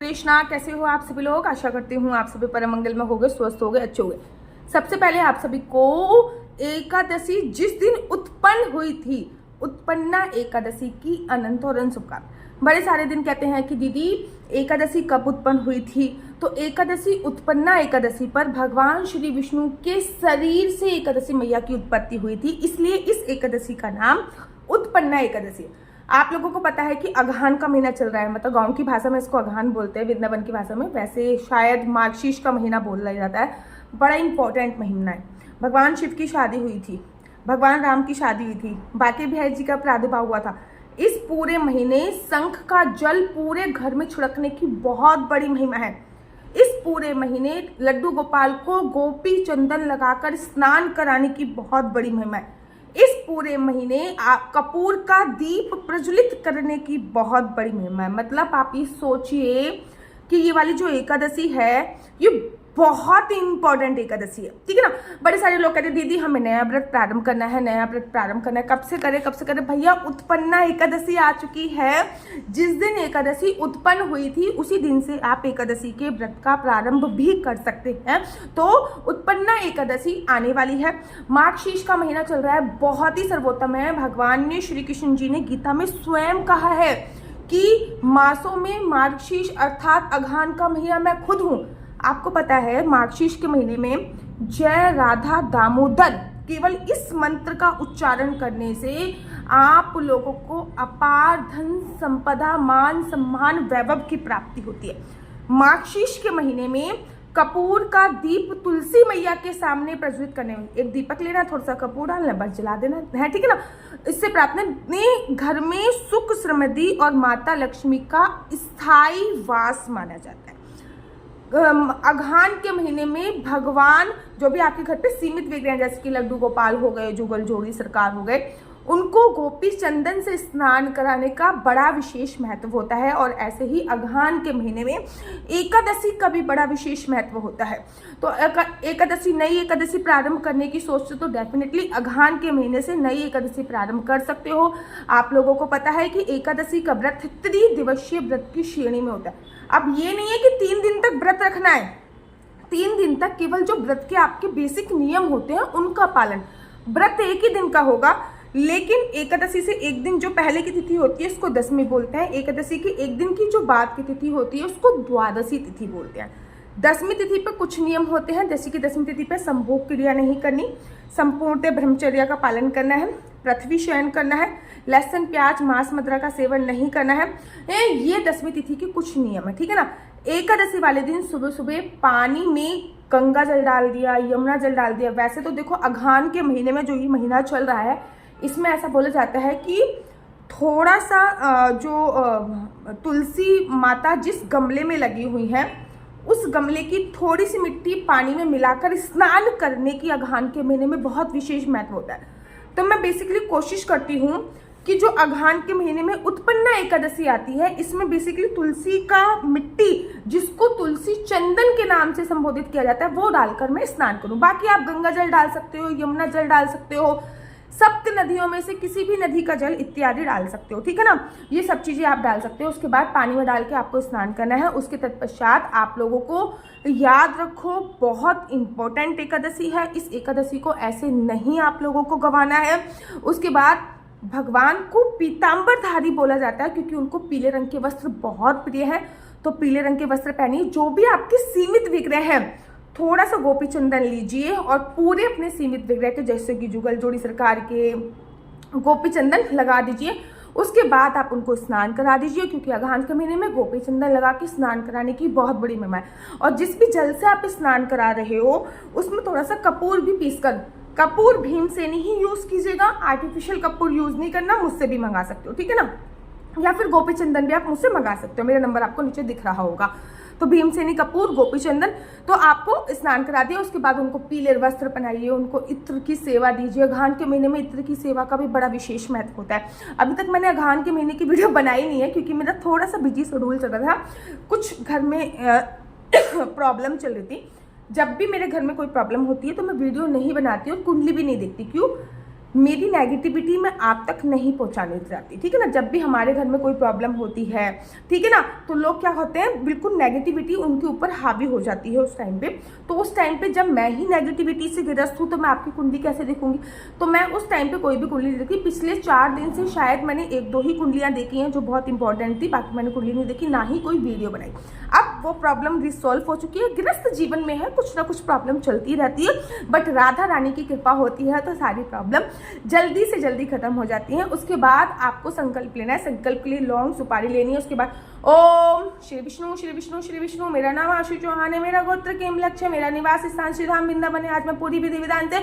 कृष्णा, कैसे हो आप सभी लोग। आशा करती हूँ आप सभी परम मंगल में होगे, स्वस्थ होगे, अच्छे होगे। सबसे पहले आप सभी को एकादशी जिस दिन उत्पन्न हुई थी, उत्पन्ना एकादशी की अनंत और अनंत शुभकामनाएं। बड़े सारे दिन कहते हैं कि दीदी एकादशी कब उत्पन्न हुई थी, तो एकादशी उत्पन्ना एकादशी पर भगवान श्री विष्णु के शरीर से एकादशी मैया की उत्पत्ति हुई थी, इसलिए इस एकादशी का नाम उत्पन्ना एकादशी है। आप लोगों को पता है कि अगहन का महीना चल रहा है, मतलब गांव की भाषा में इसको अगहन बोलते हैं, वृंदावन की भाषा में वैसे शायद मार्गशीर्ष का महीना बोला जाता है। बड़ा इंपॉर्टेंट महीना है। भगवान शिव की शादी हुई थी, भगवान राम की शादी हुई थी, बाकी भैया जी का प्रादुर्भाव हुआ था। इस पूरे महीने शंख का जल पूरे घर में छिड़कने की बहुत बड़ी महिमा है। इस पूरे महीने लड्डू गोपाल को गोपी चंदन लगाकर स्नान कराने की बहुत बड़ी महिमा है। इस पूरे महीने कपूर का दीप प्रज्वलित करने की बहुत बड़ी महिमा है। मतलब आप ये सोचिए कि ये वाली जो एकादशी है ये बहुत ही इंपॉर्टेंट एकादशी है, ठीक है ना। बड़े सारे लोग कहते हैं दीदी हमें नया व्रत प्रारंभ करना है, नया व्रत प्रारंभ करना है, कब से करें भैया उत्पन्ना एकादशी आ चुकी है। जिस दिन एकादशी उत्पन्न हुई थी उसी दिन से आप एकादशी के व्रत का प्रारंभ भी कर सकते हैं। तो उत्पन्ना एकादशी आने वाली है। मार्गशीर्ष का महीना चल रहा है, बहुत ही सर्वोत्तम है। भगवान ने श्री कृष्ण जी ने गीता में स्वयं कहा है कि मासों में मार्गशीर्ष अर्थात अगहन का महीना मैं खुद हूँ। आपको पता है मार्गशीर्ष के महीने में जय राधा दामोदर केवल इस मंत्र का उच्चारण करने से आप लोगों को अपार धन संपदा मान सम्मान वैभव की प्राप्ति होती है। मार्गशीर्ष के महीने में कपूर का दीप तुलसी मैया के सामने प्रज्वलित करने में, एक दीपक लेना, थोड़ा सा कपूर डालना, बस जला देना है, ठीक है ना। इससे प्रार्थना ने घर में सुख समृद्धि और माता लक्ष्मी का स्थायी वास माना जाता है। अगहन के महीने में भगवान जो भी आपके घर पे सीमित विग्रह हैं, जैसे कि लड्डू गोपाल हो गए, जुगल जोड़ी सरकार हो गए, उनको गोपी चंदन से स्नान कराने का बड़ा विशेष महत्व होता है। और ऐसे ही अगहन के महीने में एकादशी का भी बड़ा विशेष महत्व होता है। तो एकादशी नई एकादशी प्रारंभ करने की सोचते तो डेफिनेटली अगहन के महीने से नई एकादशी प्रारंभ कर सकते हो। आप लोगों को पता है कि एकादशी का व्रत त्रिदिवसीय व्रत की श्रेणी में होता है। अब ये नहीं है कि 3 दिन तक व्रत रखना है, 3 दिन तक केवल जो व्रत के आपके बेसिक नियम होते हैं उनका पालन। व्रत एक ही दिन का होगा, लेकिन एकादशी से एक दिन जो पहले की तिथि होती है उसको दशमी बोलते हैं। एकादशी की एक दिन की जो बाद की तिथि होती है उसको द्वादशी तिथि बोलते हैं। दसवीं तिथि पर कुछ नियम होते हैं, जैसे कि दसवीं तिथि पर संभोग क्रिया नहीं करनी, संपूर्ण ब्रह्मचर्य का पालन करना है, पृथ्वी शयन करना है, लहसुन प्याज मांस मदिरा का सेवन नहीं करना है। ये दसवीं तिथि के कुछ नियम है, ठीक है ना। एकादशी वाले दिन सुबह सुबह पानी में गंगा जल डाल दिया, यमुना जल डाल दिया। वैसे तो देखो अगहन के महीने में जो ये महीना चल रहा है इसमें ऐसा बोला जाता है कि थोड़ा सा जो तुलसी माता जिस गमले में लगी हुई है उस गमले की थोड़ी सी मिट्टी पानी में मिलाकर स्नान करने की अगहन के महीने में बहुत विशेष महत्व होता है। तो मैं बेसिकली कोशिश करती हूँ कि जो अगहन के महीने में उत्पन्ना एकादशी आती है इसमें बेसिकली तुलसी का मिट्टी जिसको तुलसी चंदन के नाम से संबोधित किया जाता है वो डालकर मैं स्नान करूँ। बाकी आप गंगा जल डाल सकते हो, यमुना जल डाल सकते हो, सप्त नदियों में से किसी भी नदी का जल इत्यादि डाल सकते हो, ठीक है ना। ये सब चीजें आप डाल सकते हो। उसके बाद पानी में डाल के आपको स्नान करना है। उसके तत्पश्चात आप लोगों को याद रखो बहुत इंपॉर्टेंट एकादशी है, इस एकादशी को ऐसे नहीं आप लोगों को गंवाना है। उसके बाद भगवान को पीतांबरधारी बोला जाता है क्योंकि उनको पीले रंग के वस्त्र बहुत प्रिय है। तो पीले रंग के वस्त्र पहनिए। जो भी आपके सीमित विग्रह हैं थोड़ा सा गोपी चंदन लीजिए और पूरे अपने सीमित विग्रह के जैसे कि जुगल जोड़ी सरकार के गोपी चंदन लगा दीजिए। उसके बाद आप उनको स्नान करा दीजिए क्योंकि अगहन के महीने में गोपी चंदन लगा के स्नान कराने की बहुत बड़ी महिमा है। और जिस भी जल से आप स्नान करा रहे हो उसमें थोड़ा सा कपूर भी पीसकर, कपूर भीमसेनी ही यूज कीजिएगा, आर्टिफिशियल कपूर यूज नहीं करना। मुझसे भी मंगा सकते हो, ठीक है ना, या फिर गोपी चंदन भी आप मुझसे मंगा सकते हो। मेरा नंबर आपको नीचे दिख रहा होगा। तो भीमसेनी कपूर, गोपी चंदन, तो आपको स्नान करा दिया। उसके बाद उनको पीले वस्त्र पहनाइए, उनको इत्र की सेवा दीजिए। अगहन के महीने में इत्र की सेवा का भी बड़ा विशेष महत्व होता है। अभी तक मैंने अगहन के महीने की वीडियो बनाई नहीं है क्योंकि मेरा थोड़ा सा बिजी शेड्यूल चल रहा था, कुछ घर में प्रॉब्लम चल रही थी। जब भी मेरे घर में कोई प्रॉब्लम होती है तो मैं वीडियो नहीं बनाती और कुंडली भी नहीं देखती। क्यों? मेरी नेगेटिविटी मैं आप तक नहीं पहुंचाने जाती, ठीक है ना। जब भी हमारे घर में कोई प्रॉब्लम होती है, ठीक है ना, तो लोग क्या होते हैं, बिल्कुल नेगेटिविटी उनके ऊपर हावी हो जाती है उस टाइम पे। तो उस टाइम पे जब मैं ही नेगेटिविटी से ग्रस्त हूँ तो मैं आपकी कुंडली कैसे देखूंगी। तो मैं उस टाइम पे कोई भी कुंडली नहीं देखी। पिछले 4 दिन से शायद मैंने 1-2 ही कुंडलियाँ देखी हैं जो बहुत इंपॉर्टेंट थी, बाकी मैंने कुंडली नहीं देखी, ना ही कोई वीडियो बनाई। अब वो प्रॉब्लम रिसॉल्व हो चुकी है। गृहस्थ जीवन में है, कुछ ना कुछ प्रॉब्लम चलती रहती है, बट राधा रानी की कृपा होती है तो सारी प्रॉब्लम जल्दी से जल्दी खत्म हो जाती है। उसके बाद आपको संकल्प लेना है। संकल्प के लिए लौंग सुपारी लेनी है। उसके बाद ओम श्री विष्णु श्री विष्णु श्री विष्णु, मेरा नाम आशु चौहान है, मेरा गोत्र केमलक्ष है, मेरा निवास स्थान श्री धाम वृंदावन है। आज मैं पूरी विधि विधान से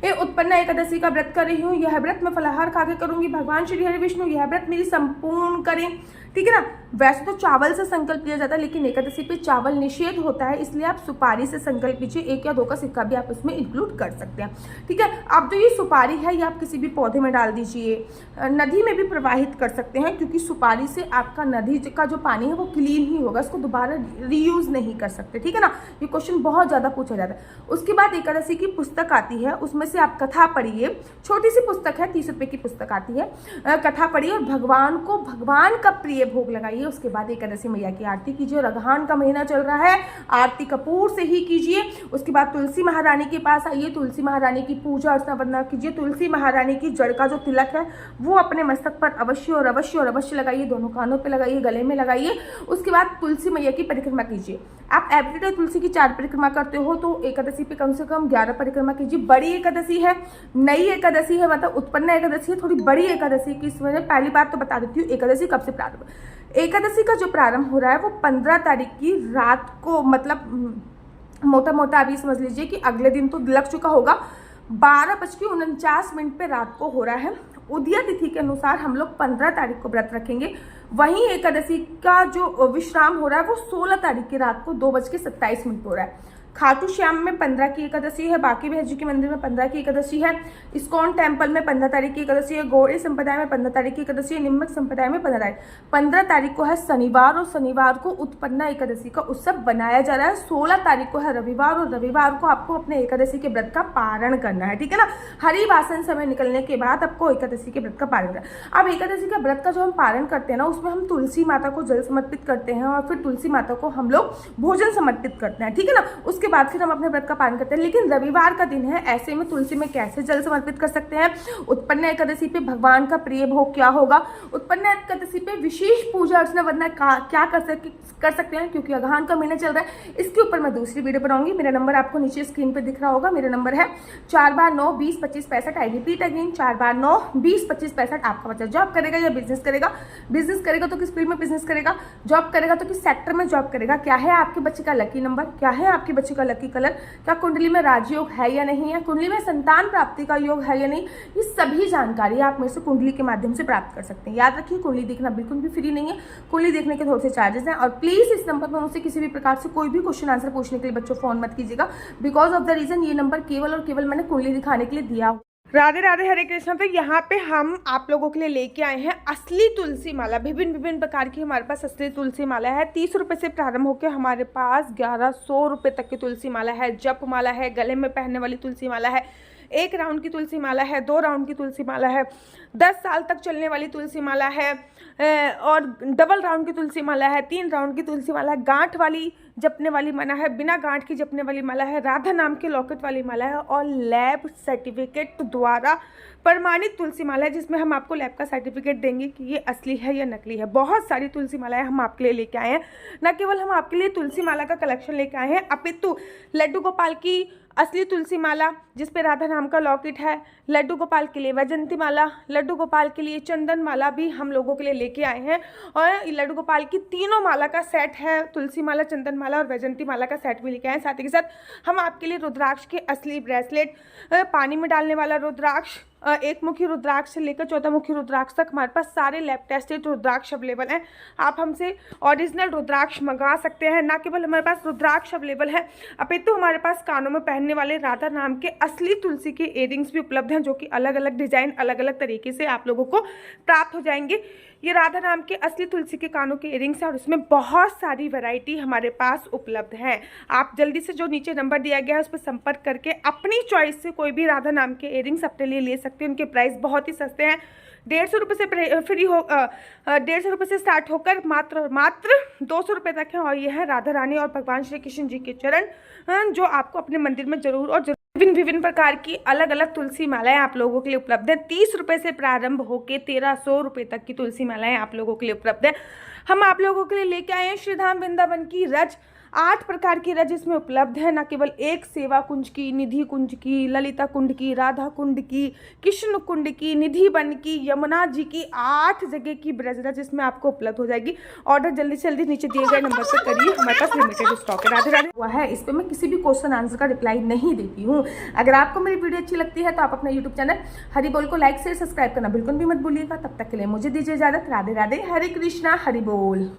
ये उत्पन्न एकादशी का व्रत कर रही हूँ। यह व्रत मैं फलाहार खा के करूंगी। भगवान श्री हरि विष्णु यह व्रत मेरी संपूर्ण करें, ठीक है ना। वैसे तो चावल से संकल्प लिया जाता है, लेकिन एकादशी पे चावल निषेध होता है, इसलिए आप सुपारी से संकल्प लीजिए। 1 या 2 का सिक्का भी आप इसमें इंक्लूड कर सकते हैं, ठीक है। अब जो ये सुपारी है ये आप किसी भी पौधे में डाल दीजिए, नदी में भी प्रवाहित कर सकते हैं, क्योंकि सुपारी से आपका नदी का जो पानी है वो क्लीन ही होगा, इसको दोबारा रीयूज नहीं कर सकते, ठीक है ना। ये क्वेश्चन बहुत ज़्यादा पूछा जाता है। उसके बाद एकादशी की पुस्तक आती है, उसमें से आप कथा पढ़िए। छोटी सी पुस्तक है, 30 रुपये की पुस्तक आती है। कथा पढ़िए और भगवान का प्रिय भोग लगाइए। उसके बाद एकादशी मैया की आरती कीजिए। और अगहन का महीना चल रहा है, आरती कपूर से ही कीजिए। उसके बाद तुलसी महारानी के पास आइए, तुलसी महारानी की पूजा अर्चना वंदना कीजिए। तुलसी महारानी की जड़ का जो तिलक है वो अपने मस्तक पर अवश्य और अवश्य और अवश्य लगाइए, दोनों कानों पे लगाइए, गले में लगाइए। उसके बाद तुलसी मैया की परिक्रमा कीजिए। आप एवरीडे तुलसी की 4 परिक्रमा करते हो तो एकादशी पे कम से कम 11 परिक्रमा कीजिए। बड़ी एकादशी है, नई एकादशी है, मतलब उत्पन्न एकादशी है, थोड़ी बड़ी एकादशी की। इसमें पहली बात तो बता देती हूँ एकादशी कब से प्रारंभ। एकादशी का जो प्रारंभ हो रहा है वो 15 तारीख की रात को, मतलब मोटा मोटा अभी समझ लीजिए कि अगले दिन तो लग चुका होगा, 12:49 पे रात को हो रहा है। उदय तिथि के अनुसार हम लोग 15 तारीख को व्रत रखेंगे। वहीं एकादशी का जो विश्राम हो रहा है वो 16 तारीख की रात को 2:27 हो रहा है। खाटू श्याम में 15 की एकादशी है, बाकी भैया जी के मंदिर में 15 की एकादशी है, इस्कॉन टेम्पल में 15 तारीख की एकादशी है, गौड़ी संप्रदाय में 15 तारीख की एकादशी है, निम्बक संप्रदाय में 15 तारीख को है शनिवार, और शनिवार को उत्पन्ना एकादशी का उत्सव बनाया जा रहा है। 16 तारीख को है रविवार, और रविवार को आपको अपने एकादशी के व्रत का पारण करना है, ठीक है ना। हरिवासन समय निकलने के बाद आपको एकादशी के व्रत का पारण करना है। अब एकादशी का व्रत का जो हम पारण करते हैं ना, उसमें हम तुलसी माता को जल समर्पित करते हैं और फिर तुलसी माता को हम लोग भोजन समर्पित करते हैं, ठीक है ना। उसके बाद फिर हम अपने व्रत का पालन करते हैं। लेकिन रविवार का दिन है, ऐसे में तुलसी में कैसे जल समर्पित कर सकते हैं। उत्पन्न एकादशी पे भगवान का प्रिय भोग क्या होगा, उत्पन्न एकादशी पे विशेष पूजा अर्चना वंदना क्या कर सकते हैं, क्योंकि अगहन का महीना चल रहा है। इसके ऊपर मैं दूसरी वीडियो बनाऊंगी। मेरा नंबर आपको नीचे स्क्रीन पे दिख रहा होगा। मेरा नंबर है 4/9-20-25-65। I repeat again 4/9-20-25-65। आपका बच्चा जॉब करेगा या बिजनेस करेगा, बिजनेस करेगा तो किस फील्ड में बिजनेस करेगा, जॉब करेगा तो किस सेक्टर में जॉब करेगा, क्या है आपके बच्चे का लकी नंबर, क्या है आपके बच्चे का लकी कलर, क्या कुंडली में राजयोग है या नहीं है, कुंडली में संतान प्राप्ति का योग है या नहीं, ये सभी जानकारी आप मेरे से कुंडली के माध्यम से प्राप्त कर सकते हैं। याद रखिए कुंडली देखना बिल्कुल भी फ्री नहीं है, कुंडली देखने के थोड़े से चार्जेस हैं। और प्लीज इस नंबर पर मुझसे किसी भी प्रकार से कोई भी क्वेश्चन आंसर पूछने के लिए बच्चों फोन मत कीजिएगा, बिकॉज ऑफ द रीजन ये नंबर केवल और केवल मैंने कुंडली दिखाने के लिए दिया। राधे राधे हरे कृष्ण। तो यहाँ पे हम आप लोगों के लिए लेके आए हैं असली तुलसी माला। विभिन्न प्रकार की हमारे पास असली तुलसी माला है। 30 रुपये से प्रारंभ होकर हमारे पास 1100 रुपये तक की तुलसी माला है। जप माला है, गले में पहनने वाली तुलसी माला है, 1 राउंड की तुलसी माला है, 2 राउंड की तुलसी माला है, 10 साल तक चलने वाली तुलसी माला है, और डबल राउंड की तुलसी माला है, 3 राउंड की तुलसी माला है, गांठ वाली जपने वाली माला है, बिना गांठ की जपने वाली माला है, राधा नाम के लॉकेट वाली माला है, और लैब सर्टिफिकेट द्वारा प्रमाणित तुलसी माला है, जिसमें हम आपको लैब का सर्टिफिकेट देंगे कि ये असली है या नकली है। बहुत सारी तुलसी मालाएं हम आपके लिए लेके आए हैं। न केवल हम आपके लिए तुलसी माला का कलेक्शन लेके आए हैं, अपितु लड्डू गोपाल की असली तुलसी माला जिसपे राधा नाम का लॉकेट है, लड्डू गोपाल के लिए वैजंती माला, लड्डू गोपाल के लिए चंदन माला भी हम लोगों के लिए लेके आए हैं। और लड्डू गोपाल की तीनों माला का सेट है, तुलसी माला, चंदन माला और वैजंती माला का सेट भी लेके आए हैं। साथ ही के साथ हम आपके लिए रुद्राक्ष के असली ब्रेसलेट, पानी में डालने वाला रुद्राक्ष, 1 मुखी रुद्राक्ष से लेकर 14 मुखी रुद्राक्ष तक हमारे पास सारे लैब टेस्टेड रुद्राक्ष अवेलेबल हैं। आप हमसे ओरिजिनल रुद्राक्ष मंगा सकते हैं। ना केवल हमारे पास रुद्राक्ष अवेलेबल है, अपितु हमारे पास कानों में पहनने वाले राधा नाम के असली तुलसी के इयररिंग्स भी उपलब्ध हैं, जो कि अलग अलग डिजाइन, अलग अलग तरीके से आप लोगों को प्राप्त हो जाएंगे। ये राधा नाम के असली तुलसी के कानों के इयरिंग्स हैं और इसमें बहुत सारी वैरायटी हमारे पास उपलब्ध है। आप जल्दी से जो नीचे नंबर दिया गया है उस पर संपर्क करके अपनी चॉइस से कोई भी राधा नाम के इयरिंग्स अपने लिए ले सकते हैं। उनके प्राइस बहुत ही सस्ते हैं, 150 रुपये से 150 रुपये से स्टार्ट होकर मात्र 200 रुपये तक है। और ये है राधा रानी और भगवान श्री कृष्ण जी के चरण, जो आपको अपने मंदिर में जरूर और विभिन्न प्रकार की अलग अलग तुलसी मालाएं आप लोगों के लिए उपलब्ध है। 30 रुपये से प्रारंभ होकर 1300 रुपये तक की तुलसी मालाएं आप लोगों के लिए उपलब्ध है। हम आप लोगों के लिए लेके आए हैं श्रीधाम वृंदावन की रज, 8 प्रकार की रज इसमें उपलब्ध है। न केवल एक सेवा कुंज की, निधि कुंज की, ललिता कुंड की, राधा कुंड की, कृष्ण कुंड की, निधि वन की, यमुना जी की, 8 जगह की ब्रज रज इसमें आपको उपलब्ध हो जाएगी। ऑर्डर जल्दी से जल्दी नीचे दिए गए नंबर पर करिए, हमारे पास लिमिटेड स्टॉक है। राधे राधे हुआ है, इस पर मैं किसी भी क्वेश्चन आंसर का रिप्लाई नहीं देती हूँ। अगर आपको मेरी वीडियो अच्छी लगती है तो आप अपना यूट्यूब चैनल हरि बोल को लाइक से सब्सक्राइब करना बिल्कुल भी मत भूलिएगा। तब तक के लिए मुझे दीजिए इजाजत। राधे राधे, हरे कृष्णा, हरि बोल।